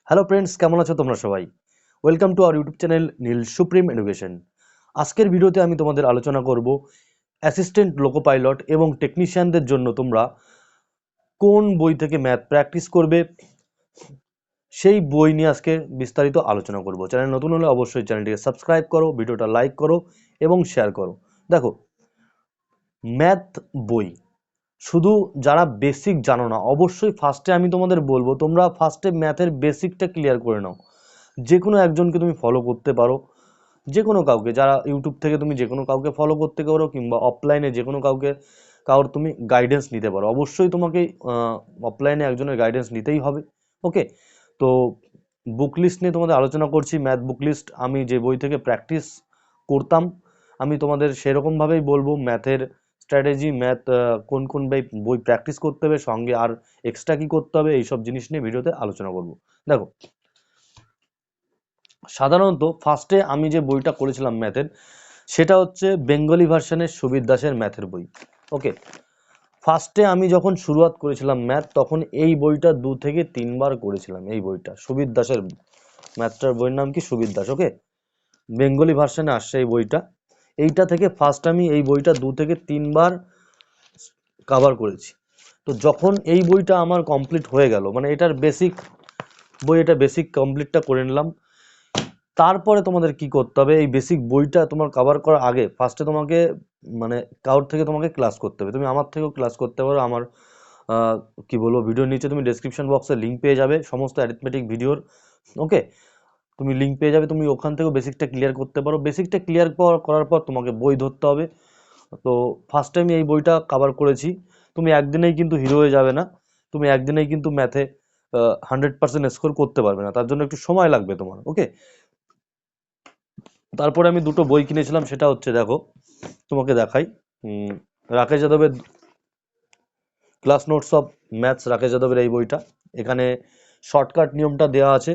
Hello friends, কেমন আছো তোমরা সবাই? Welcome to our YouTube channel Neel supreme education. আজকের ভিডিওতে আমি তোমাদের আলোচনা করব অ্যাসিস্ট্যান্ট লোকো পাইলট এবং টেকনিশিয়ানদের জন্য তোমরা কোন বই থেকে ম্যাথ প্র্যাকটিস করবে, সেই বই নিয়ে আজকে বিস্তারিত আলোচনা করব। চ্যানেল নতুন হলে অবশ্যই চ্যানেলটিকে সাবস্ক্রাইব করো, ভিডিওটা লাইক করো এবং শেয়ার করো। দেখো, ম্যাথ বই শুধু যারা বেসিক জানো না, অবশ্যই ফার্স্টে আমি তোমাদের বলবো তোমরা ফার্স্টে ম্যাথের বেসিকটা ক্লিয়ার করে নাও। যে কোনো একজনকে তুমি ফলো করতে পারো, যে কোনো কাউকে, যারা ইউটিউব থেকে তুমি যে কোনো কাউকে ফলো করতে পারো, কিংবা অফলাইনে যে কোনো কারোর তুমি গাইডেন্স নিতে পারো। অবশ্যই তোমাকে অফলাইনে একজনের গাইডেন্স নিতেই হবে। ওকে, তো বুক লিস্ট নিয়ে তোমাদের আলোচনা করছি। ম্যাথ বুক লিস্ট আমি যে বই থেকে প্র্যাকটিস করতাম, আমি তোমাদের সেরকমভাবেই বলবো। ম্যাথের স্ট্র্যাটেজি, ম্যাথ কোন কোন বই প্র্যাকটিস করতে হবে, সঙ্গে আর এক্সট্রা কী করতে হবে, এইসব জিনিস নিয়ে ভিডিওতে আলোচনা করব। দেখো, সাধারণত ফার্স্টে আমি যে বইটা করেছিলাম ম্যাথের, সেটা হচ্ছে বেঙ্গলি ভার্সনের সুবির দাসের ম্যাথের বই। ওকে, ফার্স্টে আমি যখন শুরুয়াত করেছিলাম ম্যাথ, তখন এই বইটা 2 থেকে 3 বার করেছিলাম। এই বইটা সুবির দাসের ম্যাথটার বইয়ের নাম কি? সুবির দাস। ওকে, বেঙ্গলি ভার্সনে আসছে এই বইটা। এইটা থেকে ফার্স্ট আমি এই বইটা 2 থেকে 3 বার কভার করেছি। তো যখন এই বইটা আমার কমপ্লিট হয়ে গেল, মানে এটার বেসিক বই, এটা বেসিক কমপ্লিটটা করে নিলাম, তারপরে তোমাদের কি করতে হবে, এই বেসিক বইটা তোমার কভার করার আগে ফার্স্টে তোমাকে মানে কারোর থেকে তোমাকে ক্লাস করতে হবে। তুমি আমার থেকেও ক্লাস করতে পারো। আমার কি বলবো, ভিডিওর নিচে তুমি ডেসক্রিপশন বক্সে লিঙ্ক পেয়ে যাবে সমস্ত অ্যারিথমেটিক ভিডিওর। ওকে, তুমি লিঙ্ক পেয়ে যাবে, তুমি ওখান থেকেও বেসিকটা ক্লিয়ার করতে পারো। বেসিকটা ক্লিয়ার করার পর তোমাকে বই ধরতে হবে। তো ফার্স্ট টাইম এই বইটা কভার করেছি। তুমি একদিনেই কিন্তু হিরো হয়ে যাবে না, তুমি একদিনেই কিন্তু ম্যাথে 100% স্কোর করতে পারবে না, তার জন্য একটু সময় লাগবে তোমার। ওকে, তারপরে আমি দুটো বই কিনেছিলাম, সেটা হচ্ছে, দেখো তোমাকে দেখাই, রাকেশ যাদবের class notes of maths, Rakesh যাদবের এই বইটা। এখানে শর্টকাট নিয়মটা দেওয়া আছে।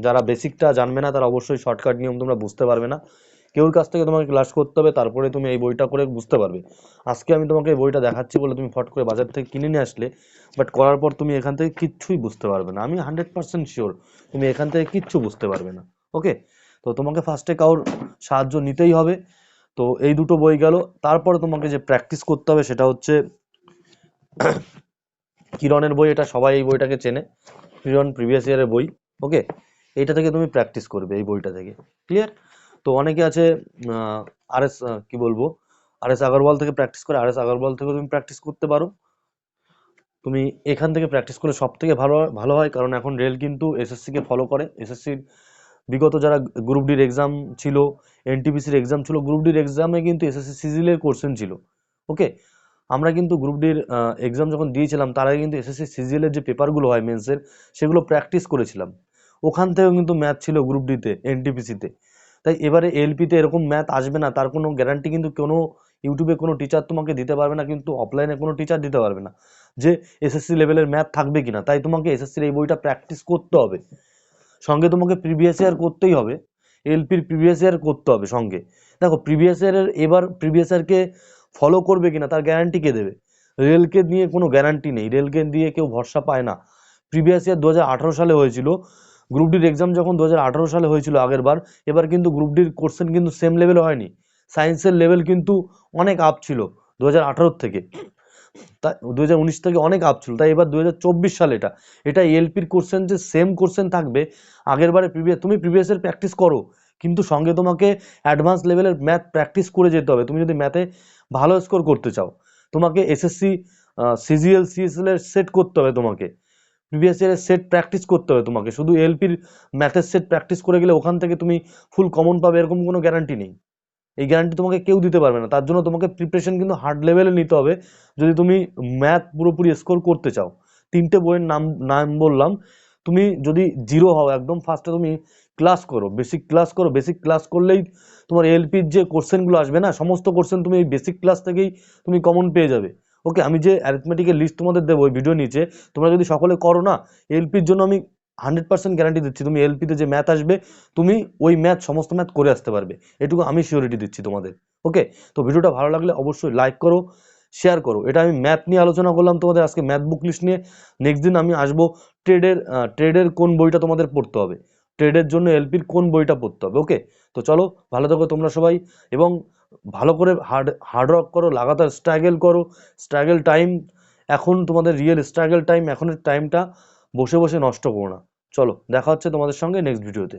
যারা বেসিকটা জানবে না তারা অবশ্যই শর্টকাট নিয়ম তোমরা বুঝতে পারবে না। কেউর কাছ থেকে তোমাকে ক্লাস করতে হবে, তারপরে তুমি এই বইটা করে বুঝতে পারবে। আজকে আমি তোমাকে এই বইটা দেখাচ্ছি বলে তুমি ফট করে বাজার থেকে কিনে নিয়ে আসলে, বাট করার পর তুমি এখান থেকে কিচ্ছুই বুঝতে পারবে না। আমি 100% শিওর তুমি এখান থেকে কিচ্ছু বুঝতে পারবে না। ওকে, তো তোমাকে ফার্স্টে কারোর সাহায্য নিতেই হবে। তো এই দুটো বই গেল। তারপরে তোমাকে যে প্র্যাকটিস করতে হবে সেটা হচ্ছে কিরণের বই। এটা সবাই এই বইটাকে চেনে, কিরণ প্রিভিয়াস ইয়ারের বই। ওকে, এইটা থেকে তুমি প্র্যাকটিস করবে, এই বইটা থেকে। ক্লিয়ার? তো অনেকে আছে আর এস, কি বলবো, আর এস আগরওয়াল থেকে প্র্যাকটিস করে। আর এস আগরওয়াল থেকে তুমি প্র্যাকটিস করতে পারো। তুমি এখান থেকে প্র্যাকটিস করলে সব থেকে ভালো ভালো হয়, কারণ এখন রেল কিন্তু এসএসসিকে ফলো করে। এসএসসির বিগত যারা গ্রুপ ডির এক্সাম ছিল, এনটিপিসির এক্সাম ছিল, গ্রুপ ডির এক্সামে কিন্তু এসএসসি সিজিএলের কোশ্চেন ছিল। ওকে, আমরা কিন্তু গ্রুপ ডির এক্সাম যখন দিয়েছিলাম, তার আগে কিন্তু এসএসসি সিজিএলের যে পেপারগুলো হয় মেন্সের, সেগুলো প্র্যাকটিস করেছিলাম। ওখান থেকেও কিন্তু ম্যাথ ছিল গ্রুপ ডিতে, এনটিপিসিতে। তাই এবারে এলপিতে এরকম ম্যাথ আসবে না তার কোনো গ্যারান্টি কিন্তু কোনো ইউটিউবে কোনো টিচার তোমাকে দিতে পারবে না, কিন্তু অফলাইনে কোনো টিচার দিতে পারবে না যে এসএসসি লেভেলের ম্যাথ থাকবে কিনা। তাই তোমাকে এসএসসির এই বইটা প্র্যাকটিস করতে হবে। সঙ্গে তোমাকে প্রিভিয়াস ইয়ার করতেই হবে, এলপির প্রিভিয়াস ইয়ার করতে হবে সঙ্গে। দেখো, প্রিভিয়াস ইয়ারের এবার প্রিভিয়াস ইয়ারকে ফলো করবে কিনা তার গ্যারান্টি কে দেবে? রেলকে নিয়ে কোনো গ্যারান্টি নেই, রেলকে দিয়ে কেউ ভরসা পায় না। প্রিভিয়াস ইয়ার 2018 সালে হয়েছিল, গ্রুপ ডির এক্সাম যখন 2018 সালে হয়েছিল আগের বার, এবার কিন্তু গ্রুপ ডির কোশ্চেন কিন্তু সেম লেভেলে হয়নি। সায়েন্সের লেভেল কিন্তু অনেক আপ ছিল 2018 থেকে, তাই 2019 থেকে অনেক আপ ছিল। তাই এবার 2024 সালে এটা এলপির কোশ্চেন যে সেম কোশ্চেন থাকবে আগের বারে তুমি প্রিভিয়াসের প্র্যাকটিস করো, কিন্তু সঙ্গে তোমাকে অ্যাডভান্স লেভেলের ম্যাথ প্র্যাকটিস করে যেতে হবে। তুমি যদি ম্যাথে ভালো স্কোর করতে চাও, তোমাকে এসএসসি সিজিএল সিএসএল এর সেট করতে হবে, তোমাকে প্রিভিয়াস ইয়ারের সেট প্র্যাকটিস করতে হবে। তোমাকে শুধু এলপির ম্যাথের সেট প্র্যাকটিস করে গেলে ওখান থেকে তুমি ফুল কমন পাবে এরকম কোনো গ্যারান্টি নেই। এই গ্যারান্টি তোমাকে কেউ দিতে পারবে না। তার জন্য তোমাকে প্রিপারেশন কিন্তু হার্ড লেভেলে নিতে হবে যদি তুমি ম্যাথ পুরোপুরি স্কোর করতে চাও। তিনটে বইয়ের নাম নাম বললাম। তুমি যদি জিরো হও একদম, ফার্স্টে তুমি ক্লাস করো, বেসিক ক্লাস করো। বেসিক ক্লাস করলেই তোমার এলপির যে কোশ্চেনগুলো আসবে না, সমস্ত কোশ্চেন তুমি এই বেসিক ক্লাস থেকেই তুমি কমন পেয়ে যাবে। ওকে, আমি যে অ্যারিথমেটিকের লিস্ট তোমাদের দেবো ওই ভিডিও নিচে, তোমরা যদি সকলে করো না, এলপির জন্য আমি 100% গ্যারান্টি দিচ্ছি, তুমি এলপিতে যে ম্যাথ আসবে তুমি ওই ম্যাথ সমস্ত ম্যাথ করে আসতে পারবে, এটুকু আমি সিওরিটি দিচ্ছি তোমাদের। ওকে, তো ভিডিওটা ভালো লাগলে অবশ্যই লাইক করো, শেয়ার করো। এটা আমি ম্যাথ নিয়ে আলোচনা করলাম তোমাদের আজকে, ম্যাথ বুক লিস্ট নিয়ে। নেক্সট দিন আমি আসবো ট্রেডের কোন বইটা তোমাদের পড়তে হবে, ট্রেডের জন্য এলপির কোন বইটা পড়তে হবে। ওকে, তো চলো, ভালো থাকো তোমরা সবাই, এবং ভালো করে হার্ডওয়ার্ক করো, লাগাতার স্ট্রাগল করো। স্ট্রাগল টাইম এখন তোমাদের রিয়েল স্ট্রাগল টাইম, এখনের টাইমটা বসে বসে নষ্ট করো না। চলো, দেখা হচ্ছে তোমাদের সঙ্গে নেক্সট ভিডিওতে।